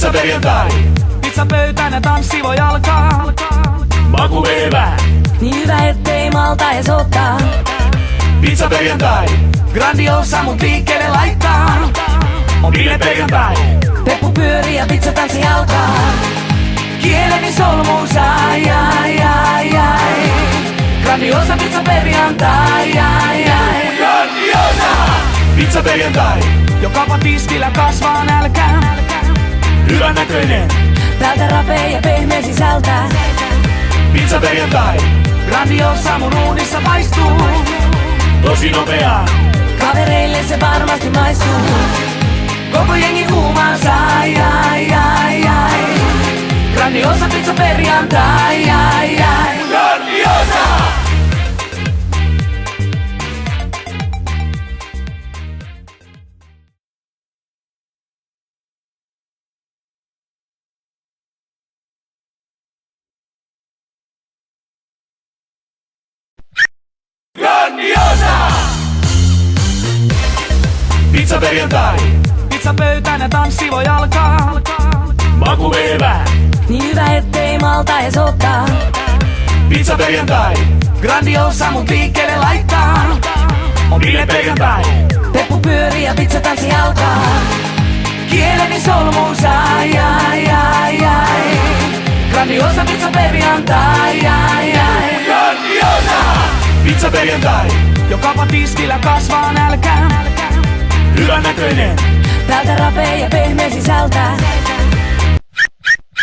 Pizza perjantai. Pizza pöytään ja tanssi voi alkaa. Maku hyvä. Niin hyvä ettei malta edes ottaa. Pizza perjantai. Grandiosa mut liikkeelle laittaa. On perjantai. Peppu pyörii ja pizza tanssi alkaa. Kieleni solmuus, ai ai ai ai. Grandiosa pizza perjantai, ai ai. Grandiosa. Pizza perjantai. Joka patiskillä kasvaa nälkä. Hyvän näköinen. Päältä rapea ja pehmeä sisältä. Pizza perjantai. Grandiosa mun uunissa paistuu. Tosi nopea. Kavereille se varmasti maistuu. Koko jengi huumaas, ai ai ai ai. Grandiosa pizza perjantai, ai ai. Grandiosa. Grandiosa. Pizza perjantai. Pizza pöytään ja tanssi voi alkaa. Maku hyvä. Niin hyvä ettei malta edes ottaa. Pizza perjantai. Grandiosa mut liikkeelle laittaa. On perjantai. Peppu pyörii ja pizza tanssi alkaa. Kieleni solmuus, ai ai ai ai. Grandiosa pizza perjantai, ai ai. Grandiosa. Pizza perjantai. Joka patiskillä kasvaa nälkä. Hyvän näköinen. Päältä rapea ja pehmeä sisältä.